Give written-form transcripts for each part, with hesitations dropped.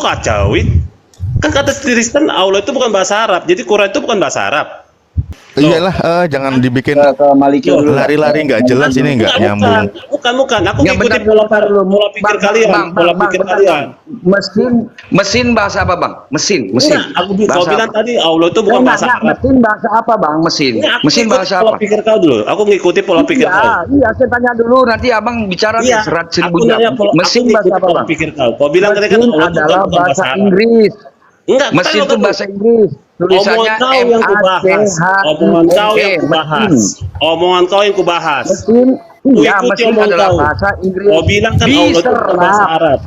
kacauin? Kan kata Kristen Allah itu bukan bahasa Arab. Jadi Quran itu bukan bahasa Arab. Loh, Iyalah, jangan dibikin Ke Maliki Loh, dulu. lari-lari nggak jelas ini, nggak nyambung. bukan. Aku Ya ngikutin bentar dulu. pola pikir kalian, pola pikir bentar, kalian. Mesin bahasa apa, Bang? Mesin. Enggak, kau Bahasa bilang apa? tadi Allah itu bukan bahasa Arab. Mesin bahasa apa, Bang? Mesin. Ini aku Mesin ngikutin bahasa pola apa? pikir kau dulu. Aku ngikuti pola pikir kau. Iya, saya tanya dulu, nanti Abang bicara Iya, nih serat aku seribu nanya jam. aku Mesin ngikutin bahasa apa, pola Bang? pikir kau. Kau bilang tadi kan Mesin Allah itu adalah bukan bahasa Arab. Inggris. Enggak, Mesin itu bahasa Inggris. Tulisannya Omongan kau yang kubahas. Omongan kau yang kubahas. Omongan kau yang kubahas. Mesin, iya, Ikuti mesin omongan adalah kau. bahasa Inggris. Kau bilang kan Allah itu bukan bahasa Diserap, Arab.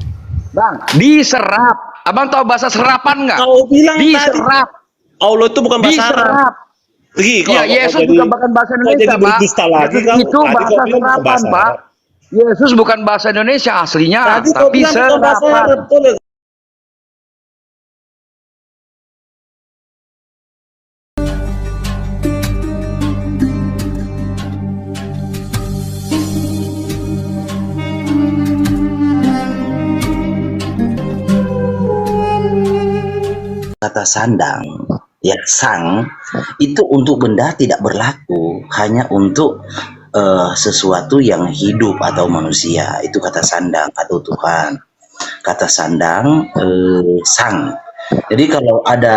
Bang. Diserap. Abang tahu bahasa serapan nggak? Kau bilang tadi Diserap. Allah itu bukan bahasa Arab. Diserap. Pergi, Iya, Yesus juga bukan bahasa Indonesia, jadi Pak. berdusta lagi Yesus kau. itu Tadi bahasa kau bilang bukan serapan, bahasa Pak. Arab. Yesus bukan bahasa Indonesia aslinya, Tadi kau tapi bilang bukan bahasa serapan. Arab. Betul. Kata sandang, ya sang, itu untuk benda tidak berlaku, hanya untuk sesuatu yang hidup atau manusia. Itu kata sandang atau Tuhan. Kata sandang, sang. Jadi kalau ada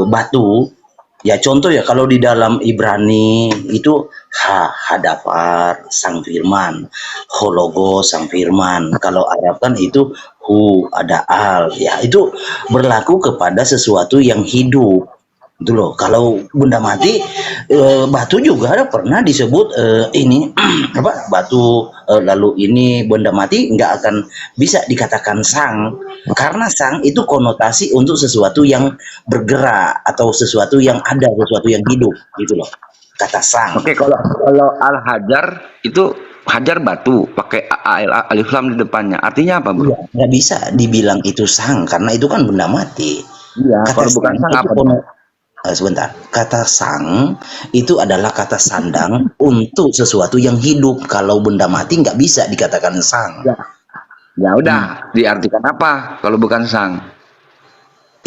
batu, ya contoh ya kalau di dalam Ibrani itu hadafar sang firman, hologos sang firman. Kalau Arab kan itu ada al, ya itu berlaku kepada sesuatu yang hidup. Itu loh. Kalau benda mati, batu juga ada pernah disebut ini apa batu, lalu ini benda mati nggak akan bisa dikatakan sang, karena sang itu konotasi untuk sesuatu yang bergerak atau sesuatu yang ada, sesuatu yang hidup gitu loh, kata sang. Oke, kalau al hajar itu hajar batu pakai alif lam di depannya. Artinya apa, Bro? Nggak bisa dibilang itu sang karena itu kan benda mati. Iya, Kata kalau bukan sang itu apa, Bro? sebentar, kata sang itu adalah kata sandang untuk sesuatu yang hidup. Kalau benda mati nggak bisa dikatakan sang. Ya udah, diartikan apa kalau bukan sang?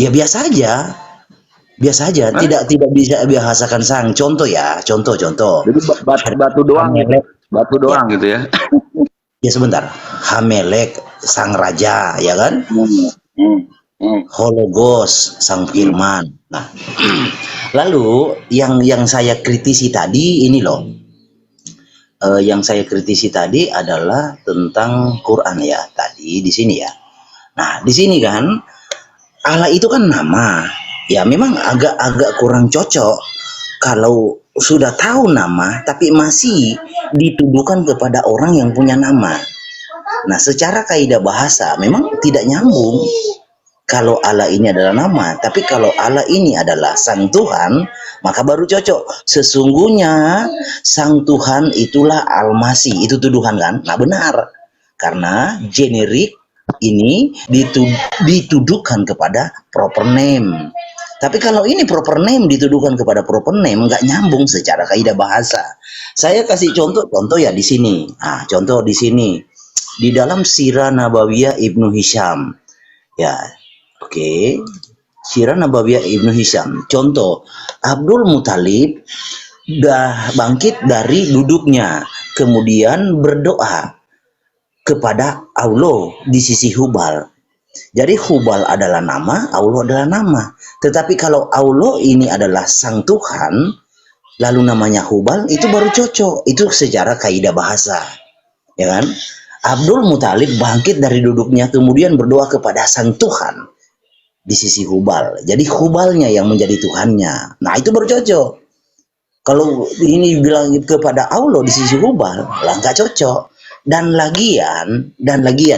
Ya biasa aja, biasa aja. Hah? Tidak bisa biasakan sang. Contoh ya, contoh. Jadi batu doang gitu. Batu doang gitu ya. Ya sebentar, Hamelek sang raja, ya kan? Hologos sang firman. Nah, lalu yang saya kritisi tadi ini loh. Yang saya kritisi tadi adalah tentang Quran ya tadi di sini ya. Nah, di sini kan Allah itu kan nama. Ya memang agak kurang cocok kalau sudah tahu nama tapi masih dituduhkan kepada orang yang punya nama. Nah, secara kaidah bahasa memang tidak nyambung. Kalau Allah ini adalah nama, tapi kalau Allah ini adalah Sang Tuhan, maka baru cocok. Sesungguhnya Sang Tuhan itulah Al-Masih, itu tuduhan kan? Nah benar, karena generik ini dituduhkan kepada proper name. Tapi kalau ini proper name dituduhkan kepada proper name, nggak nyambung secara kaidah bahasa. Saya kasih contoh ya di sini. Ah, contoh di sini di dalam Sirah Nabawiyah Ibnu Hisham, ya. Oke, Sirah Nabawiyah Ibnu Hisham. Contoh, Abdul Muthalib dah bangkit dari duduknya, kemudian berdoa kepada Allah di sisi Hubal. Jadi Hubal adalah nama, Allah adalah nama. Tetapi kalau Allah ini adalah Sang Tuhan, lalu namanya Hubal, itu baru cocok. Itu secara kaidah bahasa, ya kan? Abdul Muthalib bangkit dari duduknya, kemudian berdoa kepada Sang Tuhan di sisi Hubal. Jadi Hubalnya yang menjadi Tuhannya. Nah itu baru cocok. Kalau ini bilang kepada Allah di sisi Hubal, lah nggak cocok. Dan lagian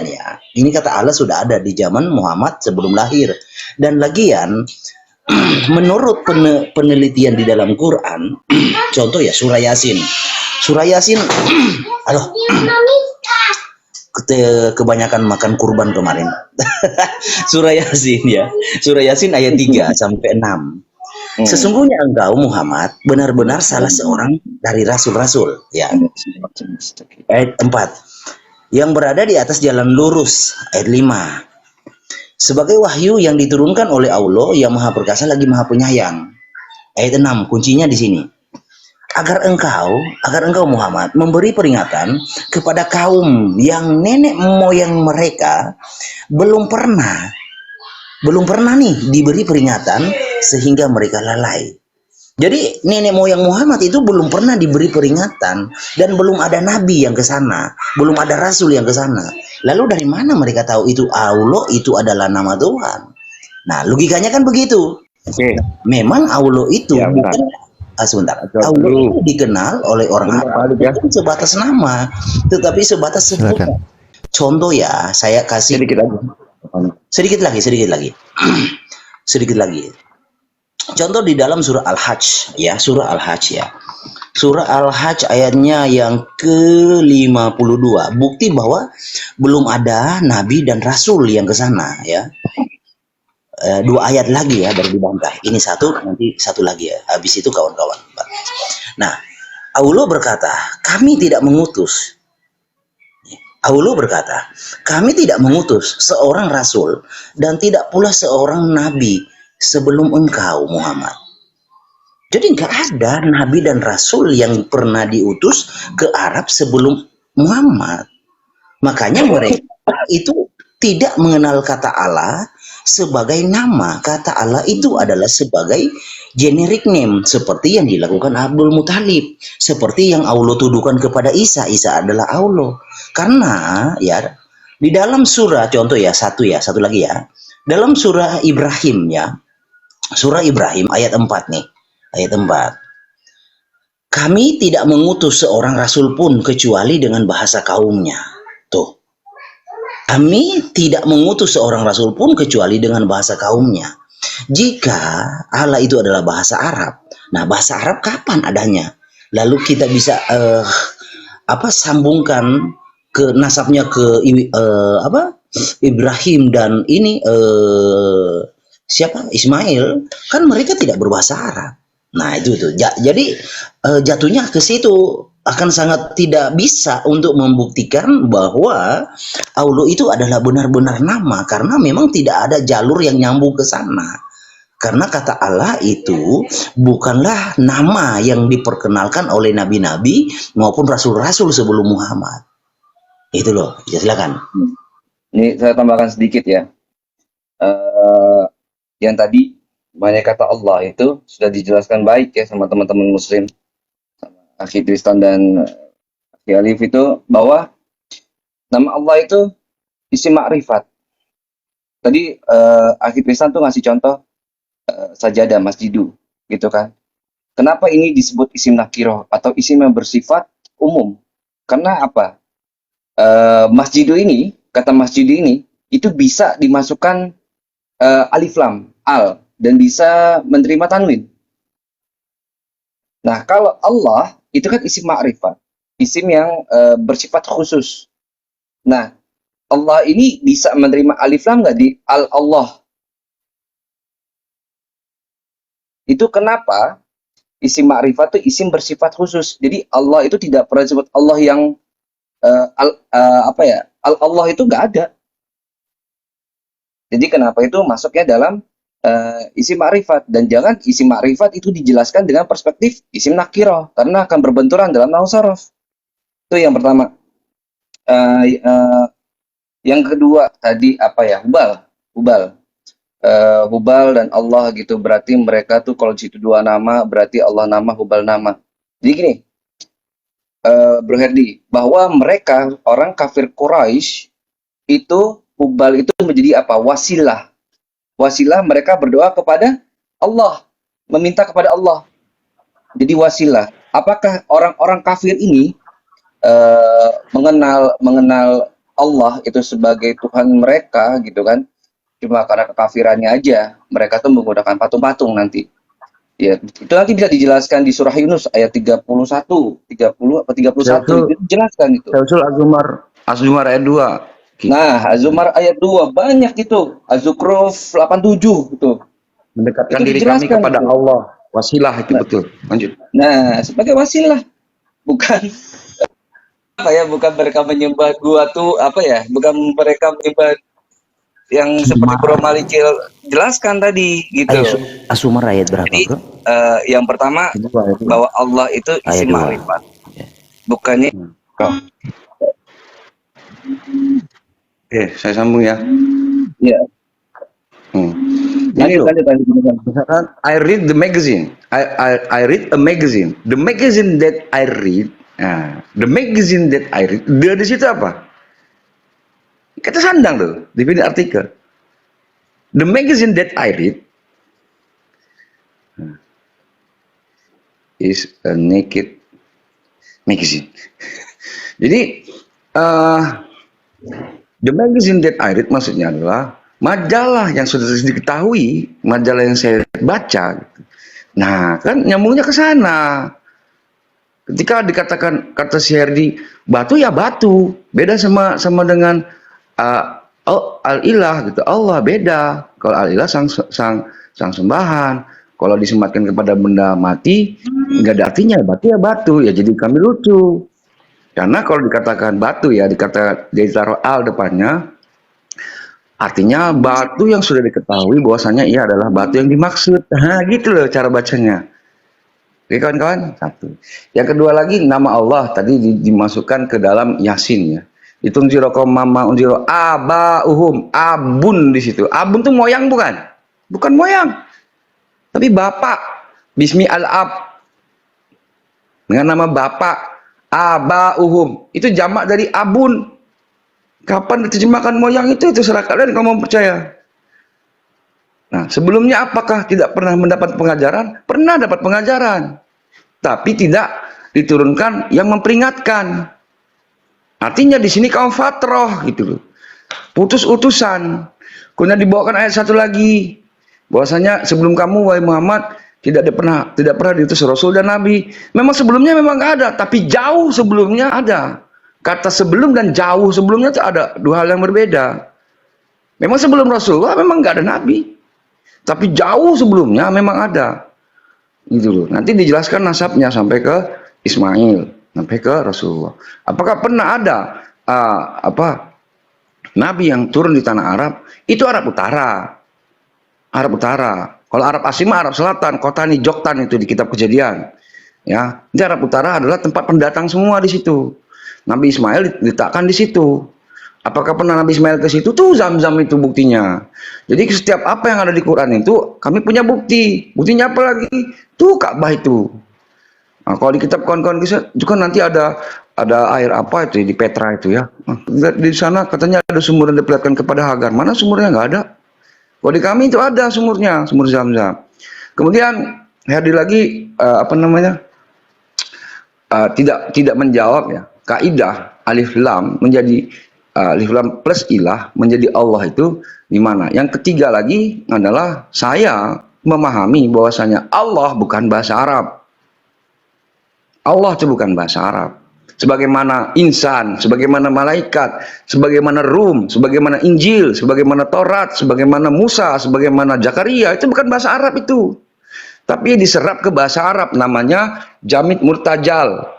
ya, ini kata Allah sudah ada di zaman Muhammad sebelum lahir. Dan lagian, menurut penelitian di dalam Quran, contoh ya surah Yasin. Surah Yasin, aduh, kebanyakan makan kurban kemarin. Surah Yasin ya. Surah Yasin ayat 3 sampai 6. Sesungguhnya engkau Muhammad benar-benar salah seorang dari rasul-rasul, ya. Ayat 4. Yang berada di atas jalan lurus, ayat 5. sebagai wahyu yang diturunkan oleh Allah yang Maha Perkasa lagi Maha Penyayang. Ayat 6, kuncinya di sini. Agar engkau Muhammad memberi peringatan kepada kaum yang nenek moyang mereka belum pernah nih diberi peringatan sehingga mereka lalai. Jadi nenek moyang Muhammad itu belum pernah diberi peringatan dan belum ada nabi yang ke sana, belum ada rasul yang ke sana. Lalu dari mana mereka tahu itu Allah itu adalah nama Tuhan? Nah, logikanya kan begitu. Oke. Memang Allah itu Ya, benar. bukan sebentar. Jawab Allah dulu. itu dikenal oleh orang Bentar, Arab Pak, ya. bukan sebatas nama, tetapi sebatas sebutan. Silakan. Contoh ya, saya kasih Sedikit aja. sedikit lagi. Sedikit lagi. Contoh di dalam surah Al-Hajj ya, surah Al-Hajj ya. Surah Al-Hajj ayatnya yang ke-52. Bukti bahwa belum ada nabi dan rasul yang ke sana ya. 2 ayat lagi ya baru dibantah. Ini satu, nanti satu lagi ya. Habis itu kawan-kawan. Nah, Allah berkata, kami tidak mengutus seorang rasul dan tidak pula seorang nabi sebelum engkau Muhammad. Jadi nggak ada nabi dan rasul yang pernah diutus ke Arab sebelum Muhammad. Makanya mereka itu tidak mengenal kata Allah sebagai nama. Kata Allah itu adalah sebagai generic name seperti yang dilakukan Abdul Muthalib, seperti yang Allah tuduhkan kepada Isa adalah Allah. Karena ya di dalam surah contoh ya satu lagi ya. Dalam surah Ibrahim ya. Surah Ibrahim ayat 4 nih. Ayat 4. Kami tidak mengutus seorang rasul pun kecuali dengan bahasa kaumnya. Tuh. Kami tidak mengutus seorang rasul pun kecuali dengan bahasa kaumnya. Jika Allah itu adalah bahasa Arab. Nah, bahasa Arab kapan adanya? Lalu kita bisa sambungkan ke nasabnya ke Ibrahim dan ini siapa? Ismail, kan mereka tidak berbahasa Arab. Nah, itu tuh. Jadi jatuhnya ke situ akan sangat tidak bisa untuk membuktikan bahwa Allah itu adalah benar-benar nama karena memang tidak ada jalur yang nyambung ke sana. Karena kata Allah itu bukanlah nama yang diperkenalkan oleh nabi-nabi maupun rasul-rasul sebelum Muhammad. Itu loh, ya silakan. Ini saya tambahkan sedikit ya. Yang tadi banyak kata Allah itu sudah dijelaskan baik ya sama teman-teman Muslim, sama Akhi Tristan dan Akhi Alif itu bahwa nama Allah itu isim ma'rifat. Tadi Akhi Tristan tuh ngasih contoh sajadah masjidu gitu kan. Kenapa ini disebut isim nakiroh atau isim yang bersifat umum? Karena apa? Masjidu ini, kata masjidu ini itu bisa dimasukkan alif lam al dan bisa menerima tanwin. Nah, kalau Allah itu kan isim ma'rifat, isim yang bersifat khusus. Nah, Allah ini bisa menerima alif lam nggak di Allah? Itu kenapa isim ma'rifat itu isim bersifat khusus. Jadi Allah itu tidak pernah disebut Allah yang Allah itu nggak ada. Jadi kenapa itu masuknya dalam isim ma'rifat, dan jangan isim ma'rifat itu dijelaskan dengan perspektif isim nakirah karena akan berbenturan dalam nahwu saraf. Itu yang pertama. Yang kedua tadi Hubal dan Allah gitu, berarti mereka tuh kalau situ dua nama berarti Allah nama, Hubal nama. Jadi gini, Bro Herdi, bahwa mereka orang kafir Quraisy itu Hubal itu menjadi apa? Wasilah. Wasilah mereka berdoa kepada Allah, meminta kepada Allah. Jadi wasilah. Apakah orang-orang kafir ini mengenal Allah itu sebagai Tuhan mereka gitu kan? Cuma karena kekafirannya aja mereka tuh menggunakan patung-patung nanti. Ya, itu nanti bisa dijelaskan di surah Yunus ayat 31, 30 atau 31 itu dijelaskan itu. Usul Az-Zumar ayat 2. Nah, Az-Zumar ayat 2 banyak itu. Az-Zukhruf 87 itu. Mendekatkan Itu diri kami dijelaskan kepada itu. Allah. Wasilah itu betul. Lanjut. Nah, sebagai wasilah, bukan bukan mereka menyembah gua tuh bukan mereka menyembah yang seperti Bro Malikil jelaskan tadi gitu. Ayo, As-Zumar ayat berapa, Jadi bro? yang pertama bahwa Allah itu Ayat isim 2. ma'rifat. Bukannya Saya sambung ya. ya. Ini loh, Lanjut. misalkan I read the magazine. I read a magazine. The magazine that I read. Nah, the magazine that I read. Dia di situ apa? Kita sandang tuh, di artikel. The magazine that I read is a naked magazine. Jadi, the magazine that I read maksudnya adalah majalah yang sudah diketahui, majalah yang saya baca. Nah, kan nyambungnya ke sana. Ketika dikatakan kata si Herdi batu ya batu, beda sama dengan al-ilah gitu. Allah beda. Kalau al-ilah sang sembahan. Kalau disematkan kepada benda mati, nggak ada artinya. Batu ya batu. Ya jadi kami lucu. Karena kalau dikatakan batu ya, ditaruh al depannya, artinya batu yang sudah diketahui bahwasanya ia adalah batu yang dimaksud. Nah, gitu loh cara bacanya. Oke kawan-kawan, satu. Yang kedua lagi nama Allah tadi dimasukkan ke dalam Yasin ya. Ditunjiro mama unjiro abauhum, abun di situ. Abun tuh moyang bukan? Bukan moyang. Tapi bapak. Bismi al-ab. Dengan nama bapak abauhum. Itu jamak dari abun. Kapan diterjemahkan moyang itu terserah kalian kalau mau percaya. Nah, sebelumnya apakah tidak pernah mendapat pengajaran? Pernah dapat pengajaran. Tapi tidak diturunkan yang memperingatkan. Artinya di sini kaum fatroh gitu loh. Putus utusan. Kemudian dibawakan ayat satu lagi. Bahwasanya sebelum kamu wahai Muhammad tidak pernah diutus Rasul dan Nabi. Memang sebelumnya memang nggak ada, tapi jauh sebelumnya ada. Kata sebelum dan jauh sebelumnya itu ada dua hal yang berbeda. Memang sebelum Rasulullah memang nggak ada Nabi. Tapi jauh sebelumnya memang ada. Gitu loh. Nanti dijelaskan nasabnya sampai ke Ismail, sampai ke Rasulullah. Apakah pernah ada Nabi yang turun di tanah Arab? Itu Arab Utara. Arab Utara. Kalau Arab Asim, Arab Selatan, Kotani, Joktan itu di kitab Kejadian. Ya, di Arab Utara adalah tempat pendatang semua di situ. Nabi Ismail diletakkan di situ. Apakah pernah Nabi Ismail ke situ? Tuh Zam-Zam itu buktinya. Jadi setiap apa yang ada di Quran itu kami punya bukti. Buktinya apa lagi? Tuh Ka'bah itu. Nah, kalau di kitab kawan-kawan kisah juga nanti ada air apa itu di Petra itu ya. Nah, di sana katanya ada sumur yang diperlihatkan kepada Hagar. Mana sumurnya? Nggak ada. Kalau di kami itu ada sumurnya, sumur Zam-Zam. Kemudian hadir lagi tidak menjawab ya. Kaidah alif lam menjadi alif lam plus ilah menjadi Allah itu di mana? Yang ketiga lagi adalah saya memahami bahwasanya Allah bukan bahasa Arab. Allah itu bukan bahasa Arab. Sebagaimana insan, sebagaimana malaikat, sebagaimana Rum, sebagaimana Injil, sebagaimana Taurat, sebagaimana Musa, sebagaimana Zakaria, itu bukan bahasa Arab itu. Tapi diserap ke bahasa Arab namanya jamid murtajal.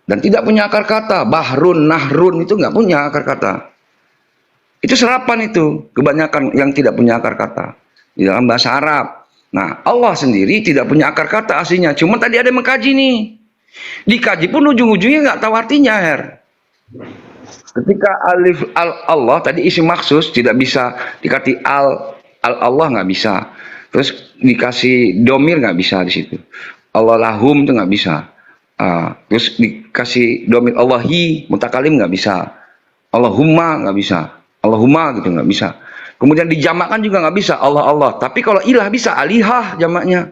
Dan tidak punya akar kata. Bahrun, nahrun itu nggak punya akar kata. Itu serapan itu. Kebanyakan yang tidak punya akar kata. Di dalam bahasa Arab. Nah, Allah sendiri tidak punya akar kata aslinya. Cuma tadi ada yang mengkaji nih. Dikaji pun ujung-ujungnya nggak tahu artinya, Her. Ketika alif Allah tadi isim maksus tidak bisa dikasih Allah nggak bisa. Terus dikasih domir nggak bisa di situ. Allah lahum itu nggak bisa. Terus dikasih domir Allahi mutakalim nggak bisa, Allahumma nggak bisa, Allahumma gitu nggak bisa. Kemudian dijamakkan juga nggak bisa Allah. Tapi kalau ilah bisa alihah jamaknya.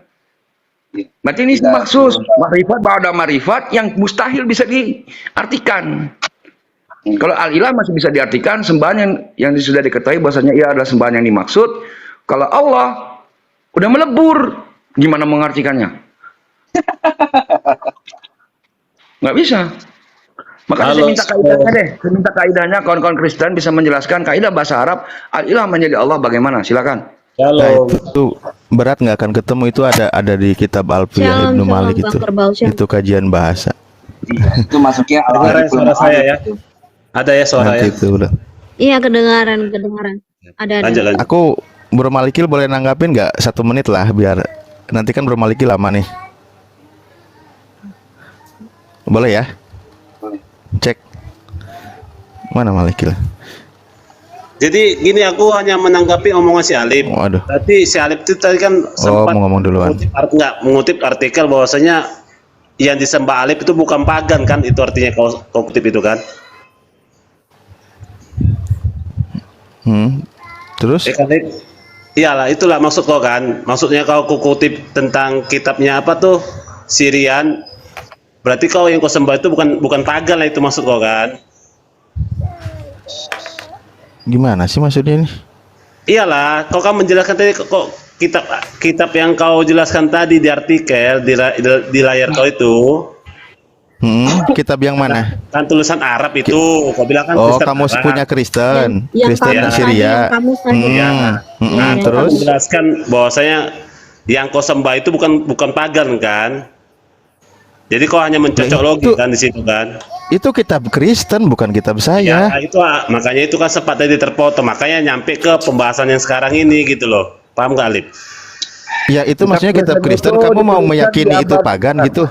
Berarti ini maksud marifat ba'da marifat yang mustahil bisa diartikan. Kalau al-ilah masih bisa diartikan sembahan yang sudah diketahui bahwasanya ia adalah sembahan yang dimaksud. Kalau Allah udah melebur, gimana mengartikannya? Nggak bisa. Makanya saya minta kaidahnya deh. Saya minta kaidahnya kawan-kawan Kristen bisa menjelaskan kaidah bahasa Arab al-ilah menjadi Allah bagaimana? Silakan. Nah, itu berat nggak akan ketemu itu ada di kitab Alfiyah Ibnu Malik itu. Itu kajian bahasa. Itu masuknya Dengar suara saya ya. Ada ya suara Nanti ya. itu udah. Iya, kedengaran, kedengaran. Ada. Lanjut. Aku Bro Malikil boleh nanggapin nggak 1 menit lah, biar nanti kan Bro Malikil lama nih. Boleh ya? Cek. Mana Malikil? Jadi gini, aku hanya menanggapi omongan si Alif. Waduh. Berarti si Alif itu tadi kan sempat mau ngomong duluan. mengutip artikel bahwasanya yang disembah Alif itu bukan pagan kan, itu artinya kau kutip itu kan. Terus? Iyalah, itulah maksud kau kan. Maksudnya kau kutip tentang kitabnya apa tuh, Sirian. Berarti kau yang kau sembah itu bukan pagan lah, itu maksud kau kan. Gimana sih maksudnya ini? Iyalah, kau kan menjelaskan tadi kok kitab yang kau jelaskan tadi di artikel di layar kau itu. Kitab yang mana? Kan tulisan Arab itu, kau bilang kan. Oh, Kristen kamu Arab. punya Kristen, Yang Kristen kamu Syria. yang kamu tadi. Terus? Kau menjelaskan bahwasanya yang kau sembah itu bukan pagan kan. Jadi kau hanya mencocok logi kan di situ kan. Itu kitab Kristen, bukan kitab Ya, saya. itu makanya itu kan sempat tadi terpotong, makanya nyampe ke pembahasan yang sekarang ini gitu loh. Paham gak, Alif? Ya, itu maksudnya kitab Kristen. itu Kamu mau ditulisan meyakini di itu abad- pagan gitu?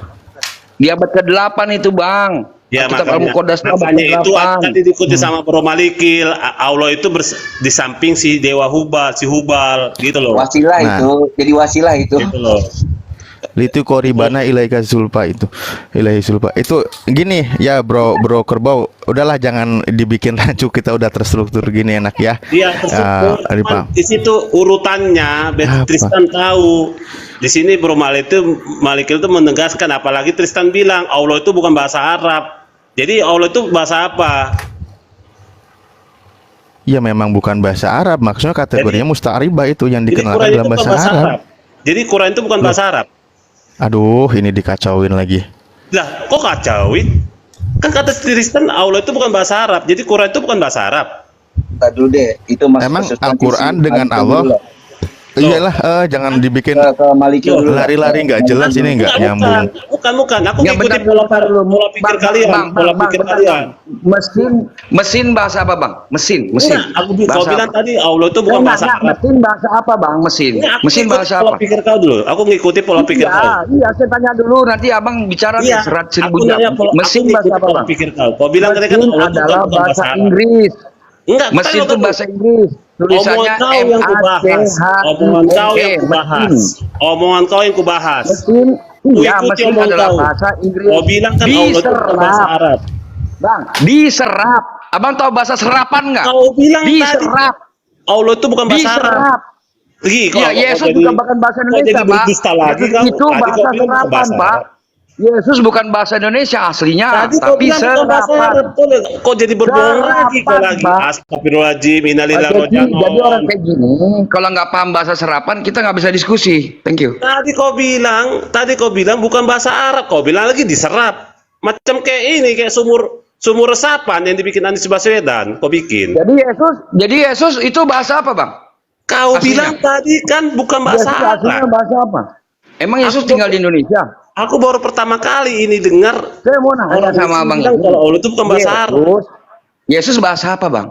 Di abad ke-8 itu, Bang. Ya, Kitab Al-Muqaddas makanya itu abad tadi diikuti sama Bro Malikil. Allah itu di samping si dewa Hubal, si Hubal gitu loh. Wasilah Nah. itu, jadi wasilah itu. Gitu loh. Litu koribana ilaika zulfa itu. Ilahi zulfa. Itu gini ya, Bro Kerbau. Udahlah, jangan dibikin rancu, kita udah terstruktur gini enak ya. Iya, tersebut. Ari, Pak. Di situ urutannya, Apa? Tristan tahu. Di sini Bro Malikil itu menegaskan, apalagi Tristan bilang Allah itu bukan bahasa Arab. Jadi Allah itu bahasa apa? Ya memang bukan bahasa Arab, maksudnya kategorinya musta'ribah itu yang Jadi dikenalkan Quran itu dalam bukan bahasa Arab. Jadi Quran itu bukan bahasa Arab. Aduh, ini dikacauin lagi. Lah, kok kacauin? Kan kata Tristan Allah itu bukan bahasa Arab. Jadi Quran itu bukan bahasa Arab. Tadi dulu deh, itu masuk Emang ke substansi Al-Quran si dengan Malikil Allah? dulu lah. Iyalah, jangan dibikin Ke Malikil dulu lah. lari-lari nggak jelas, ini nggak nyambung. Bukan. Aku Ya, ngikutin bentar dulu. pola pikir kalian. Pola pikir bentar, kalian. Bang. Mesin bahasa apa, Bang? Mesin. Nah, kau Bahasa bilang apa? tadi Allah itu bukan bahasa Arab. Mesin bahasa apa, Bang? Mesin. Ini aku Mesin ngikutin bahasa pola apa? pikir kau dulu. Aku ngikuti pola pikir kau. Iya, saya tanya dulu, nanti Abang bicara Iya, serat aku 1000 nanya jam. Mesin aku bahasa ngikutin apa, pola Bang? pikir kau. Kau bilang tadi kan Mesin Allah itu adalah bukan bahasa Arab. Inggris. Enggak, Mesin itu bahasa Inggris. Tulisannya Omongan kau yang kubahas. Omongan kau yang kubahas. Omongan kau yang kubahas. Mesin, iya, Ikuti mesin omongan adalah kau. bahasa Inggris. Kau bilang kan Allah itu bukan bahasa Arab. Bang, diserap. Abang tahu bahasa serapan nggak? Kau bilang tadi Diserap. Allah itu bukan bahasa Arab. Diserap. Pergi, Iya, Yesus bukan bahasa Indonesia, jadi Pak. berdusta lagi Yesus kau. itu Tadi kau bahasa bilang bukan serapan, bahasa Pak. Arab. Yesus bukan bahasa Indonesia aslinya, Tadi kau tapi bilang bukan bahasa serapan. Arab. Kau jadi berbohong lagi kau Serapan, lagi. Pak. Astagfirullahaladzim, innalillahi wa inna Jadi ilaihi orang kayak gini, kalau nggak paham bahasa serapan, kita nggak bisa diskusi. Thank you. Tadi kau bilang bukan bahasa Arab. Kau bilang lagi diserap. Macam kayak ini, kayak sumur resapan yang dibikin Anies Baswedan. Kau bikin. Jadi Yesus itu bahasa apa, Bang? Kau Aslinya. bilang tadi kan bukan bahasa Yesus aslinya Arab. bahasa apa? Emang Yesus Aku- tinggal di Indonesia? Aku baru pertama kali ini dengar Saya mau nanya sama Abang. bilang kalau Allah itu bukan bahasa Arab. Yesus bahasa apa, Bang?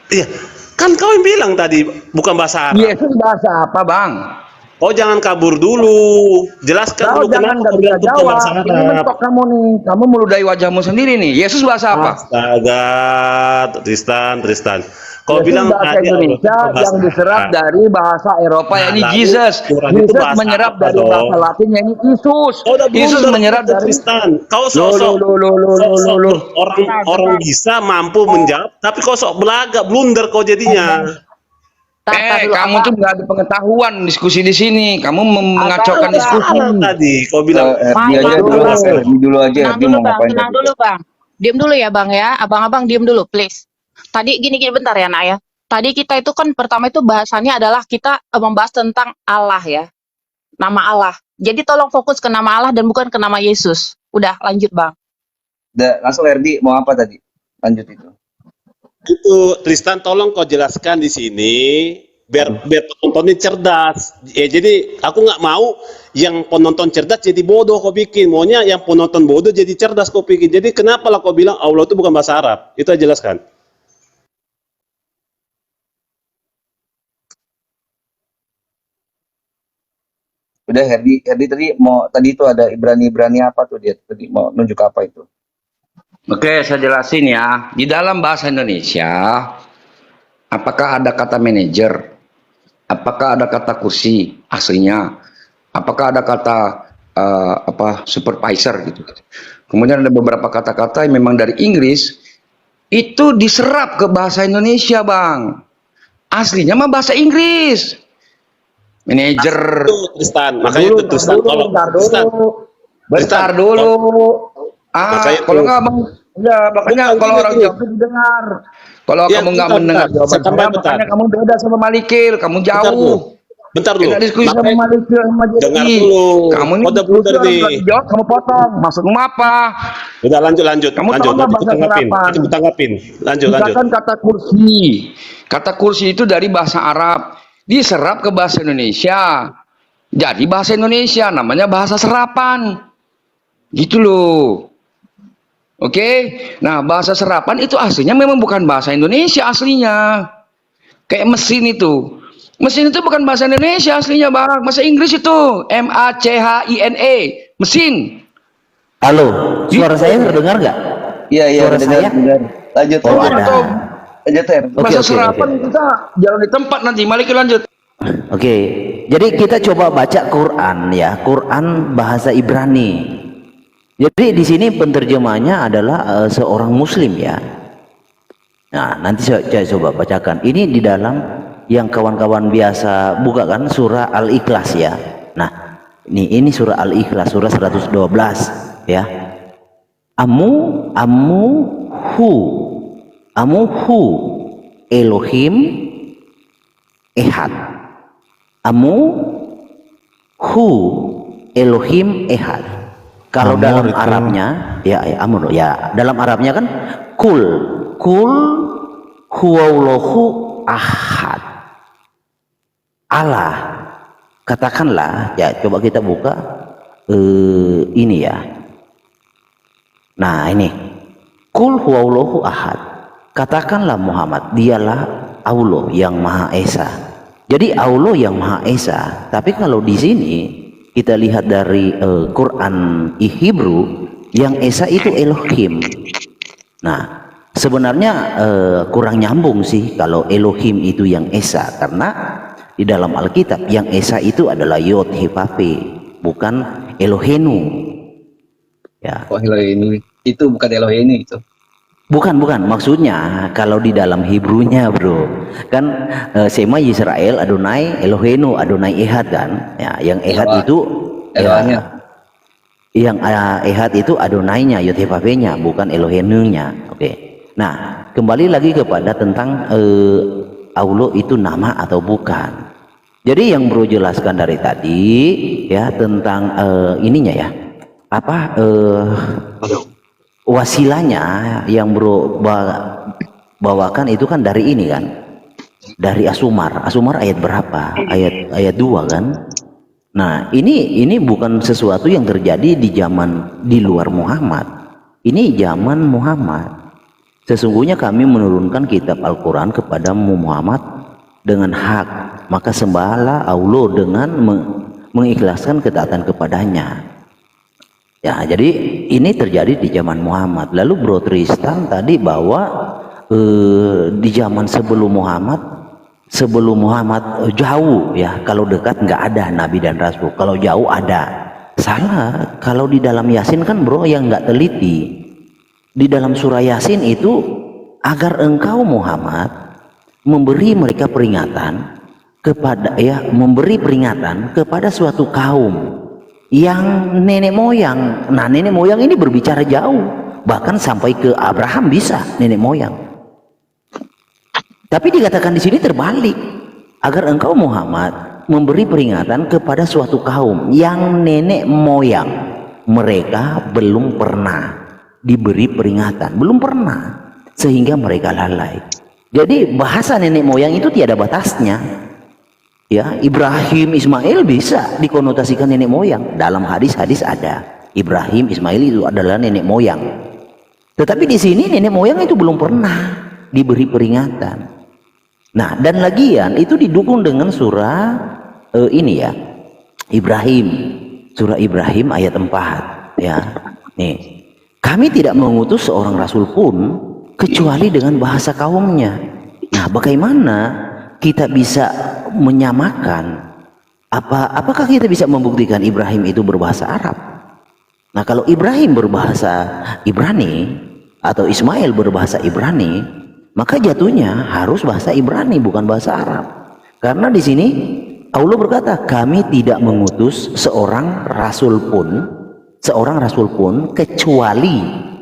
Iya, kan kau yang bilang tadi bukan bahasa Arab. Yesus bahasa apa, Bang? Kau jangan kabur dulu. Jelaskan Kau dulu jangan kenapa nggak kau bisa bilang itu bukan jawab. bahasa Ini Arab. mentok kamu nih. Kamu meludahi wajahmu sendiri nih. Yesus bahasa apa? Astaga, Tristan. Kau Yesus bilang bahasa tadi Allah itu Indonesia bukan bahasa yang diserap Arab. dari bahasa Eropa, Nah, yakni lalu Jesus. Quran itu Jesus bahasa menyerap apa dari dong? bahasa Latin, yakni Yesus. Kau udah Yesus blunder menyerap gitu, dari Tristan. Kau Loh, sok-sok sok-sok loh. orang bisa mampu menjawab, tapi kau sok belaga, blunder kau jadinya. Kamu tuh nggak ada pengetahuan diskusi di sini. Kamu mengacaukan diskusi. Salah tadi kau bilang Dia aja dulu, dulu aja. Tenang Dia dulu mau bang, ngapain tenang tadi? dulu bang. Diem dulu ya bang ya, abang-abang diem dulu please. Tadi gini bentar ya nak ya. Tadi kita itu kan pertama itu bahasannya adalah kita membahas tentang Allah ya. Nama Allah. Jadi tolong fokus ke nama Allah dan bukan ke nama Yesus. Udah lanjut bang. Langsung Erdi mau apa tadi? Lanjut itu. itu Tristan, tolong kau jelaskan di sini biar penontonnya cerdas. Ya, jadi aku nggak mau yang penonton cerdas jadi bodoh kau bikin. Maunya yang penonton bodoh jadi cerdas kau bikin. Jadi kenapa lah kau bilang Allah itu bukan bahasa Arab? Itu jelaskan. Udah Herdi tadi itu ada Ibrani apa tuh dia tadi mau nunjuk apa itu? Oke, saya jelasin ya. Di dalam bahasa Indonesia, apakah ada kata manajer? Apakah ada kata kursi aslinya? Apakah ada kata supervisor gitu? Kemudian ada beberapa kata-kata yang memang dari Inggris itu diserap ke bahasa Indonesia, Bang. Aslinya mah bahasa Inggris. Manajer. Itu Tristan, makanya itu Tristan tolong. Bentar dulu. Makanya Kalau itu. nggak bang, ya makanya Bukan, kalau gini, orang gini. jauh itu didengar. Kalau Ya, kamu nggak bentar, mendengar bentar. jawaban Saya tambah saya, bentar. makanya kamu beda sama Malikil. Kamu Bentar dulu. jauh. Bentar dulu. Kita diskusi sama Makanya- Malikil sama Dengar Jeki. dulu. Kamu ini Udah diskusi bener orang nih. nggak dijawab, kamu potong. Maksudmu apa? Udah lanjut. Kamu tahu Lanjut. nggak Nanti bahasa kutanggapin. serapan? Nanti kutanggapin. Lanjut. Misalkan kata kursi. Kata kursi itu dari bahasa Arab. Diserap ke bahasa Indonesia. Jadi bahasa Indonesia namanya bahasa serapan. Gitu loh. Oke. Nah, bahasa serapan itu aslinya memang bukan bahasa Indonesia aslinya. Kayak mesin itu. Mesin itu bukan bahasa Indonesia aslinya, Bang. Bahasa Inggris itu. MACHINE. Mesin. Halo, suara saya terdengar nggak? Iya, Suara dengar, saya? dengar. Lanjut. Oh, lanjut. ada. Lanjut, Her. Oke, Bahasa oke, serapan kita jalan di tempat nanti. Mari kita lanjut. Oke, jadi kita coba baca Quran ya, Quran bahasa Ibrani. Jadi di sini penterjemahnya adalah seorang Muslim ya. Nah, nanti saya coba bacakan. Ini di dalam yang kawan-kawan biasa buka kan surah Al-Ikhlas ya. Nah, ini surah Al-Ikhlas surah 112 ya. Amuhu Elohim Ehad. Amuhu Elohim Ehad. Kalau Amor dalam itu. Arabnya ya amur ya. Dalam Arabnya kan kul huwallahu ahad. Allah, katakanlah ya, coba kita buka ini ya. Nah, ini kul huwallahu ahad. Katakanlah Muhammad, dialah Allah yang Maha Esa. Jadi Allah yang Maha Esa. Tapi kalau di sini kita lihat dari Quran Hebrew, yang Esa itu Elohim. Nah, sebenarnya kurang nyambung sih kalau Elohim itu yang Esa, karena di dalam Alkitab yang Esa itu adalah Yod Hevafe, bukan Elohenu. Ya. Oh, Elohim itu bukan Elohim itu. Bukan, maksudnya kalau di dalam Hebrunya bro, kan Sema Yisrael Adonai Elohenu, Adonai Ehad kan, ya, yang Ehad Eloah. itu Eloahnya. ya, yang Ehad itu Adonainya, Yod-Heh-Vaveh-nya, bukan Elohenunya. Oke. Nah, kembali lagi kepada tentang Allah itu nama atau bukan. Jadi yang bro jelaskan dari tadi ya tentang ininya ya, apa wasilanya yang bro bawakan itu kan dari ini kan, dari Asumar ayat berapa, ayat 2 kan. Nah, ini bukan sesuatu yang terjadi di zaman di luar Muhammad, ini zaman Muhammad. Sesungguhnya kami menurunkan kitab Al-Quran kepada Muhammad dengan hak, maka sembahlah Allah dengan mengikhlaskan ketaatan kepadanya. Ya, jadi ini terjadi di zaman Muhammad. Lalu bro Tristan tadi bahwa di zaman sebelum Muhammad jauh ya, kalau dekat nggak ada nabi dan rasul, kalau jauh ada. Salah. Kalau di dalam Yasin kan bro yang nggak teliti, di dalam surah Yasin itu agar engkau Muhammad memberi mereka peringatan kepada memberi peringatan kepada suatu kaum yang nenek moyang. Nah, nenek moyang ini berbicara jauh, bahkan sampai ke Abraham bisa nenek moyang. Tapi dikatakan di sini terbalik, agar engkau Muhammad memberi peringatan kepada suatu kaum yang nenek moyang mereka belum pernah diberi peringatan, belum pernah, sehingga mereka lalai. Jadi bahasa nenek moyang itu tiada batasnya. Ya, Ibrahim Ismail bisa dikonotasikan nenek moyang. Dalam hadis-hadis ada Ibrahim Ismail itu adalah nenek moyang. Tetapi di sini nenek moyang itu belum pernah diberi peringatan. Nah, dan lagian itu didukung dengan surah ini ya, Ibrahim, surah Ibrahim ayat 4 ya. Nih, kami tidak mengutus seorang rasul pun kecuali dengan bahasa kaumnya. Nah, bagaimana kita bisa menyamakan apakah kita bisa membuktikan Ibrahim itu berbahasa Arab? Nah, kalau Ibrahim berbahasa Ibrani atau Ismail berbahasa Ibrani, maka jatuhnya harus bahasa Ibrani bukan bahasa Arab. Karena di sini Allah berkata, kami tidak mengutus seorang rasul pun kecuali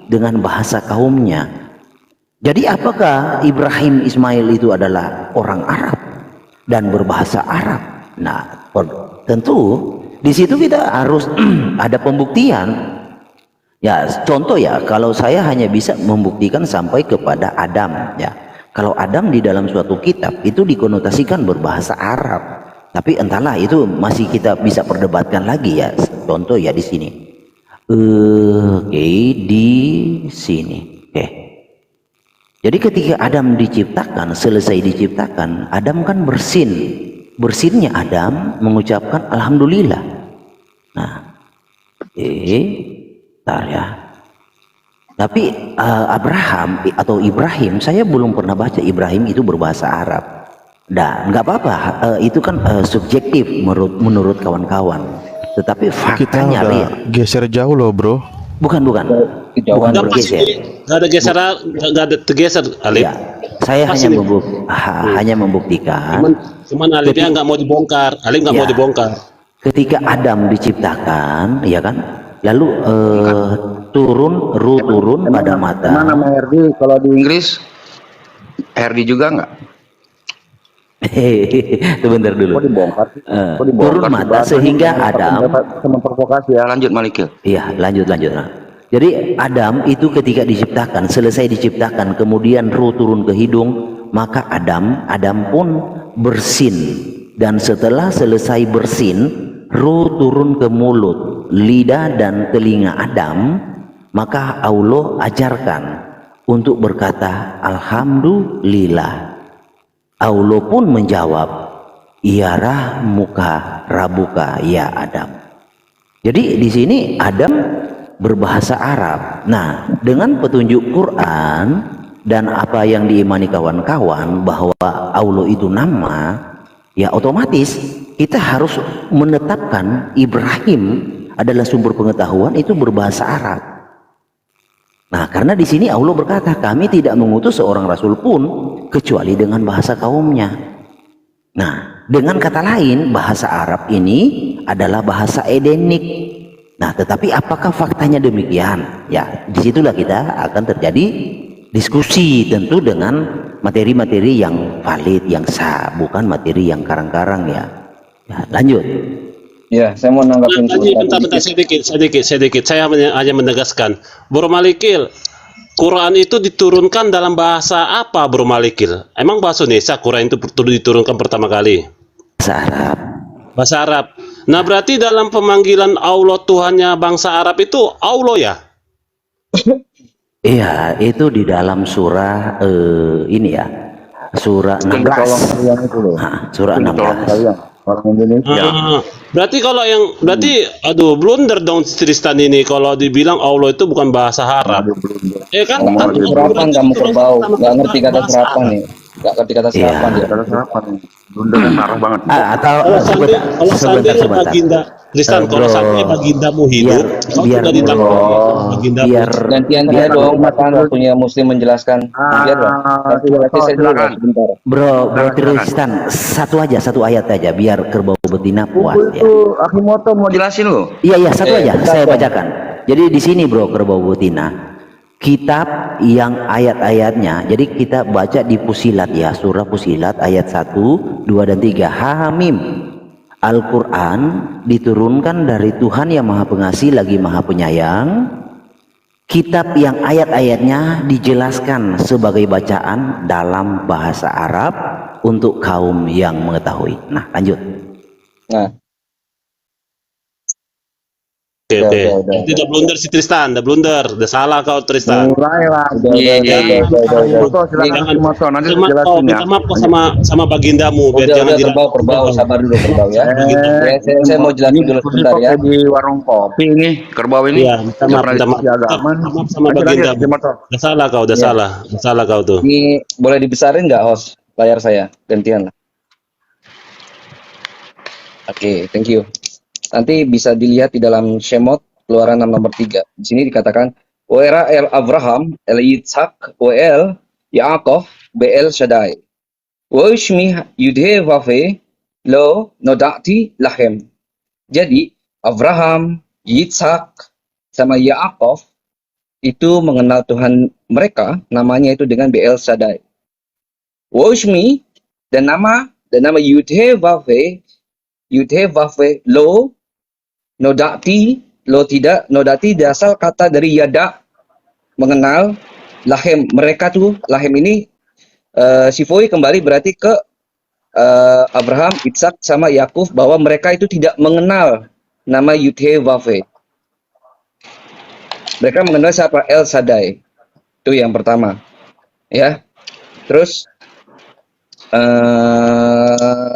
dengan bahasa kaumnya. Jadi apakah Ibrahim Ismail itu adalah orang Arab dan berbahasa Arab? Nah, tentu di situ kita harus ada pembuktian. Ya, contoh ya, kalau saya hanya bisa membuktikan sampai kepada Adam ya. Kalau Adam di dalam suatu kitab itu dikonotasikan berbahasa Arab. Tapi entahlah, itu masih kita bisa perdebatkan lagi ya. Contoh ya di sini. Oke, di sini. Oke. Jadi ketika Adam diciptakan, selesai diciptakan, Adam kan bersin. Bersinnya Adam mengucapkan alhamdulillah. Nah, bentar ya. Tapi Abraham atau Ibrahim, saya belum pernah baca Ibrahim itu berbahasa Arab. Dan nggak apa-apa, itu kan subjektif menurut kawan-kawan. Tetapi Kita faktanya udah geser jauh loh, bro. bukan Kejauhan Udah bergeser. pasti nggak ada geser, nggak ada tergeser, Alif. Ya, saya Pas hanya ini. hanya membuktikan Cuman Alifnya nggak mau dibongkar. Alif nggak mau Ya. dibongkar. ketika Adam diciptakan, ya kan, lalu turun pada mata. Emang nama Herdi kalau di Inggris Herdi juga nggak? Sebentar dulu. Kok dibongkar sih? Kok dibongkar Turun sih? mata Bahasa sehingga ini Adam. memprovokasi ya. Lanjut Malikil. Iya, lanjut. Nah. Jadi Adam itu ketika diciptakan, selesai diciptakan, kemudian ruh turun ke hidung, maka Adam pun bersin, dan setelah selesai bersin, ruh turun ke mulut, lidah dan telinga Adam, maka Allah ajarkan untuk berkata alhamdulillah. Allah pun menjawab, iyarah muka rabuka ya Adam. Jadi di sini Adam berbahasa Arab. Nah, dengan petunjuk Quran dan apa yang diimani kawan-kawan bahwa Allah itu nama, ya otomatis kita harus menetapkan Ibrahim adalah sumber pengetahuan itu berbahasa Arab. Nah, karena di sini Allah berkata, kami tidak mengutus seorang rasul pun kecuali dengan bahasa kaumnya. Nah, dengan kata lain, bahasa Arab ini adalah bahasa Edenik. Nah, tetapi apakah faktanya demikian? Ya, disitulah kita akan terjadi diskusi, tentu dengan materi-materi yang valid, yang sah, bukan materi yang karang-karang ya. Ya, lanjut. Ya, saya mau nanggapin Bentar, sedikit. Saya hanya menegaskan. Bro Malikil, Quran itu diturunkan dalam bahasa apa, Bro Malikil? Emang bahasa Indonesia Quran itu diturunkan pertama kali? Bahasa Arab. Bahasa Arab. Nah, berarti dalam pemanggilan Allah Tuhannya bangsa Arab itu Allah ya? Iya, itu di dalam surah ini ya. Surah 16. Tolong kalian itu loh. Nah, surah Tolong 16. kalian orang Indonesia. Berarti blunder dong Tristan ini kalau dibilang Allah itu bukan bahasa Arab. Kan? Ngomong serapan kamu kerbau, nggak ngerti kata serapan nih, nggak ngerti kata serapan dia. Kata siapa nih? Blunder parah banget. Atau Kalau seandainya Baginda Tristan, kalau seandainya Bagindamu hidup, kau biar juga ditangkap Bagindamu. biar Gantian saya dong, kapan waktunya Muslim menjelaskan? Biar lah, kasih saya dulu Bang, sebentar. Bro Tristan, satu ayat aja biar kerbau betina puas ya. Itu Akimoto mau jelasin lo. Iya, satu aja bentar, saya Bang. bacakan. Jadi di sini bro kerbau betina, kitab yang ayat-ayatnya, jadi kita baca di Fusilat ya, surah Fusilat ayat 1, 2 dan 3. Hamim. Al-Quran diturunkan dari Tuhan yang Maha Pengasih lagi Maha Penyayang. Kitab yang ayat-ayatnya dijelaskan sebagai bacaan dalam bahasa Arab untuk kaum yang mengetahui. Nah, lanjut. Nah, Oke, Udah, oke. udah. Nanti udah blunder si Tristan, udah blunder. Udah salah kau Tristan. Mulai lagi. Udah. Moto silakan Jangan, Moto nanti minta maaf kau, dijelasin ya. minta maaf kau sama bagindamu biar jangan Udah, dilarang. kerbau, sabar dulu kerbau ya. Ya, saya mau jelasin dulu sebentar ya. Di warung kopi ini kerbau ini. Iya, minta Nggak maaf, pernah minta maaf. diskusi agama. Minta maaf sama Lanjut, bagindamu. Moto. Udah salah kau, udah Iya. salah kau tuh. Ini boleh dibesarin nggak host layar saya? Gantian lah. Oke, thank you. Nanti bisa dilihat di dalam Shemot Keluaran 6 nomor 3. Di sini dikatakan Wera el Abraham el Yitzhak wa el Yaakov be'el Shaddai. Wa ishmi yudhe wafe lo nodati lahem. Jadi Abraham, Yitzhak, sama Yaakov itu mengenal Tuhan mereka, namanya itu dengan Be'el Shaddai. Wa ishmi dan nama Yudhe Wafe lo nodati asal kata dari yada mengenal, lahem mereka tuh, lahem ini sifoi kembali berarti ke Abraham, Ishak sama Yakub bahwa mereka itu tidak mengenal nama Yudhe Wafe. Mereka mengenal siapa? El Shaddai. Itu yang pertama. Ya. Terus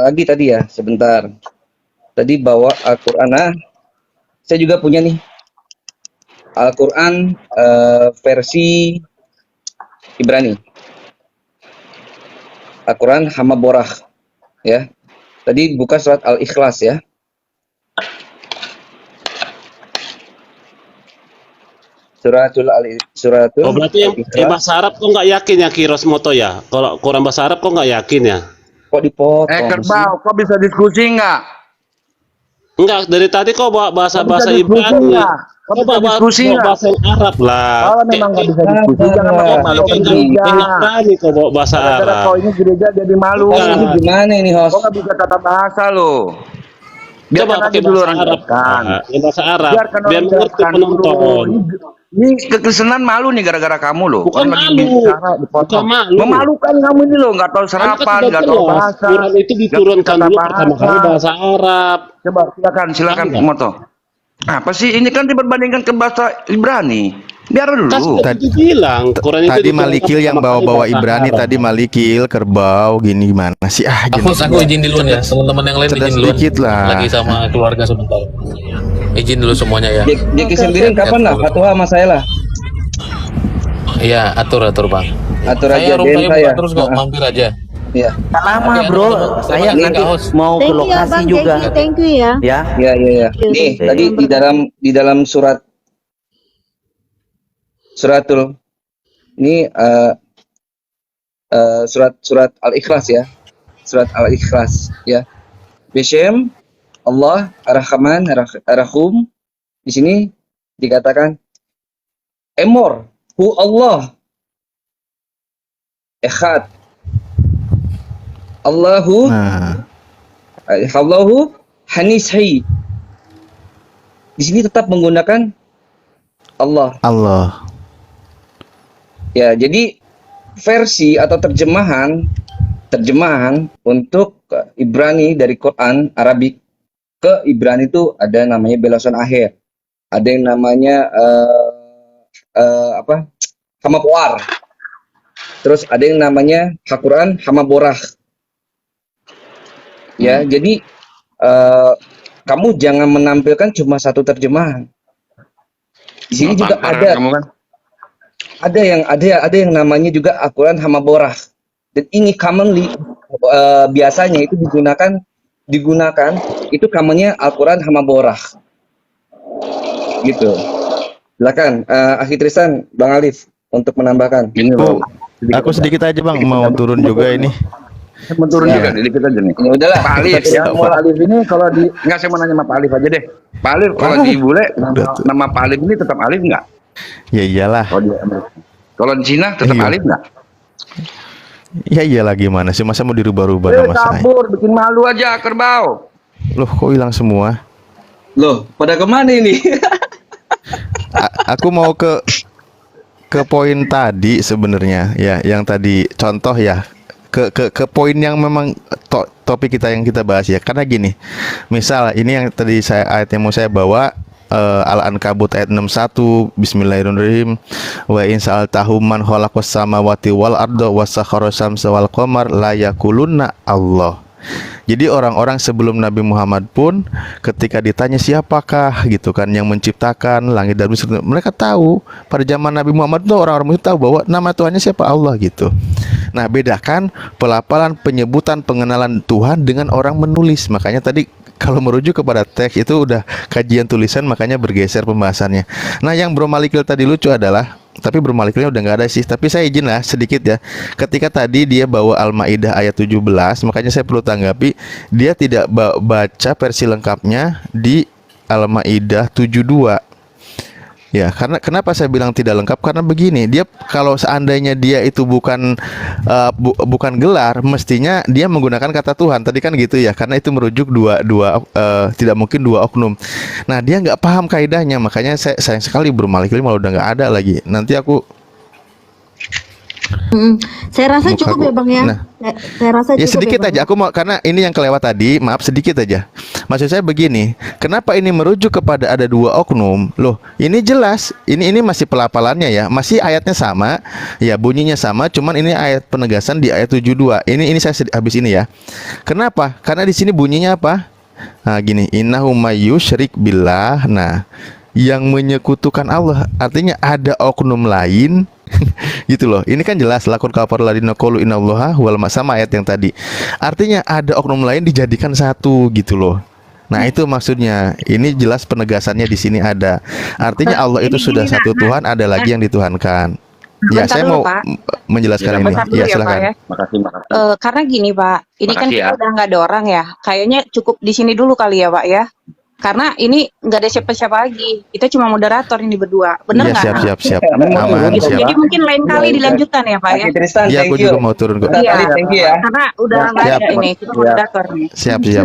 lagi tadi ya, sebentar. Tadi bawa Al-Qur'an. Saya juga punya nih. Al-Qur'an versi Ibrani. Al-Qur'an Hamaborah ya. Tadi buka surat Al-Ikhlas ya. Suratul Oh, berarti yang bahasa Arab kok nggak yakin ya Kiros Moto ya? Kalau Quran bahasa Arab kok nggak yakin ya? kok dipotong Kerbau, kok bisa diskusi nggak? Enggak, dari tadi kok bawa bahasa diskusi Ibrani. nggak? Kok bisa Bawa diskusi nggak? bahasa yang Arab lah. Kalau memang nggak bisa diskusi, jangan Sabar, malu malu Kayak gereja. nggak berani kok bawa bahasa Gara-gara Arab. kau ini gereja jadi malu. Oh, ini gimana ini Kok host? nggak bisa tata bahasa lo? Coba Biarkan pakai aja dulu bahasa orang Arab. jelaskan. Yang bahasa Arab. Biarkan Biar orang mengerti jelaskan dulu. penonton. Ini kekristenan malu nih gara-gara kamu loh. Bukan Orang lagi malu. bicara, dipotong. Bukan malu. Memalukan kamu ini loh, nggak tahu Kan serapan, sudah nggak tahu jelas, bahasa. Quran itu diturunkan nggak dulu tahu pertama kali bahasa Arab. Coba silakan Enggak. Moto. Apa sih ini kan diperbandingkan ke bahasa Ibrani? Biar dulu. Kan sudah dibilang Quran itu Tadi diturunkan Malikil yang pertama kali bawa-bawa bahasa Ibrani Arab. tadi Malikil, kerbau, gini gimana sih? Aku izin duluan ya, teman-teman yang lain cerdas izin duluan. dikit lah. Lagi sama keluarga sebentar. Izin dulu semuanya ya. Jeki sendiri kapan lah? Fatwa sama saya lah. Iya, atur bang. Atur Saya aja room den saya saya. buka terus kok, mampir aja. Iya. Tak lama Oke, bro, teman-teman. saya Terima nanti kasih, host. mau ke Thank you ya lokasi Bang juga. Jeki, thank you ya. Ya, Iya. Nih, Oke. tadi di dalam suratul ini surat Al-Ikhlas ya. Surat Al-Ikhlas ya. Bishem Allah Ar-Rahman Ar-Rahim. Di sini dikatakan Emor hu Allah Echad Allahu Nah, Allahu Hanisai. Di sini tetap menggunakan Allah. Allah. Ya, jadi versi atau terjemahan untuk Ibrani dari Quran Arabik ke Ibrani itu ada namanya belasan akhir. Ada yang namanya Hamapoar. Terus ada yang namanya Al-Quran Hamaborah. Ya, jadi kamu jangan menampilkan cuma satu terjemahan. Di sini juga ada Kamu kan? ada yang namanya juga Al-Quran Hamaborah. Dan ini commonly biasanya itu digunakan itu namanya Al-Quran Hamaborah. Gitu. Silakan Akhi Tristan, Bang Alif untuk menambahkan. Ini loh. Aku sedikit aja bang, mau turun juga ini. Mau turun juga, jadi kita aja nih. Ya udahlah. Pak Alif ya, Pak Alif ini kalau di nggak, saya mau nanya sama Pak Alif aja deh. Pak Alif kalau di bule nama Pak Alif ini tetap Alif nggak? Ya iyalah. Kalau di Amerika. Kalau di Cina tetap Iya. Alif nggak? Ya iyalah gimana sih, masa mau dirubah-rubah nama saya? Campur, bikin malu aja kerbau. Loh, kok hilang semua? Loh, pada kemana ini? Aku mau ke poin tadi sebenarnya ya, yang tadi contoh ya, ke poin yang memang topik kita yang kita bahas ya. Karena gini, misal ini yang tadi ayat yang mau saya bawa Al-Ankabut ayat 61, Bismillahirrahmanirrahim. Wa in sa'altahum man khalaqas samawati wal arda wasakhkhara syamsa wal qamar la yaqulunna Allah. Jadi orang-orang sebelum Nabi Muhammad pun ketika ditanya siapakah gitu kan yang menciptakan langit dan bumi, mereka tahu. Pada zaman Nabi Muhammad itu orang-orang itu tahu bahwa nama Tuhannya siapa, Allah gitu. Nah, bedakan pelafalan, penyebutan, pengenalan Tuhan dengan orang menulis. Makanya tadi kalau merujuk kepada teks itu udah kajian tulisan, makanya bergeser pembahasannya. Nah, yang Bro Malikil tadi lucu adalah, tapi Bro Malikilnya udah nggak ada sih. Tapi saya izin lah sedikit ya. Ketika tadi dia bawa Al-Maidah ayat 17, makanya saya perlu tanggapi, dia tidak baca versi lengkapnya di Al-Maidah 72. Ya, karena kenapa saya bilang tidak lengkap? Karena begini, dia kalau seandainya dia itu bukan bukan gelar, mestinya dia menggunakan kata Tuhan. Tadi kan gitu ya, karena itu merujuk tidak mungkin dua oknum. Nah, dia nggak paham kaidahnya, makanya saya sayang sekali Bro Malikil malah udah nggak ada lagi. Nanti aku Saya rasa cukup ya Bang ya. Nah, Saya rasa ya cukup sedikit ya, Bang. aja, aku mau, karena ini yang kelewat tadi, maaf sedikit aja. Maksud saya begini, kenapa ini merujuk kepada ada dua oknum? Loh, ini jelas, ini masih pelafalannya ya, masih ayatnya sama, ya bunyinya sama, cuman ini ayat penegasan di ayat 72. Ini saya habis ini ya. Kenapa? Karena di sini bunyinya apa? Nah, gini, innahu mayyusyrik billah. Nah, yang menyekutukan Allah, artinya ada oknum lain. Gitu loh. Ini kan jelas lakon kafar ladina qalu innallaha wal sama ayat yang tadi. Artinya ada oknum lain dijadikan satu gitu loh. Nah, itu maksudnya. Ini jelas penegasannya di sini ada. Artinya Allah itu sudah satu Tuhan, ada lagi yang dituhankan. Ya, Bentar saya dulu, mau Pak. menjelaskan ini. Bentar dulu Ya, ya, Pak silakan. ya. Makasih. Karena gini Pak, ini kan Makasih kita ya. udah nggak ada orang ya. Kayaknya cukup di sini dulu kali ya Pak ya. Karena ini nggak ada siapa-siapa lagi. Kita cuma moderator ini berdua. Bener Iya, nggak? siap. Kami mau Aman, turun, siap. Jadi mungkin lain kali Iya. dilanjutkan ya Pak ya. Aki Tristan, Iya, aku thank you. juga mau turun kok. Udah Iya. tadi, thank you ya. Karena udah nggak Siap. ada ini. Kita moderator nih. Siap. Oke,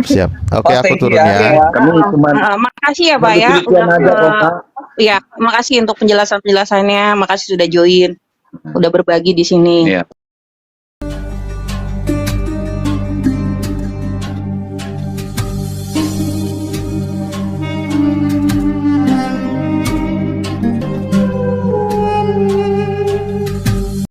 Oh, aku thank you turun ya. ya. Kami cuma Makasih ya Pak ya. lucu-lucuan Udah aja kok, Pak. ya, makasih untuk penjelasannya. Makasih sudah join. Udah berbagi di sini. Iya.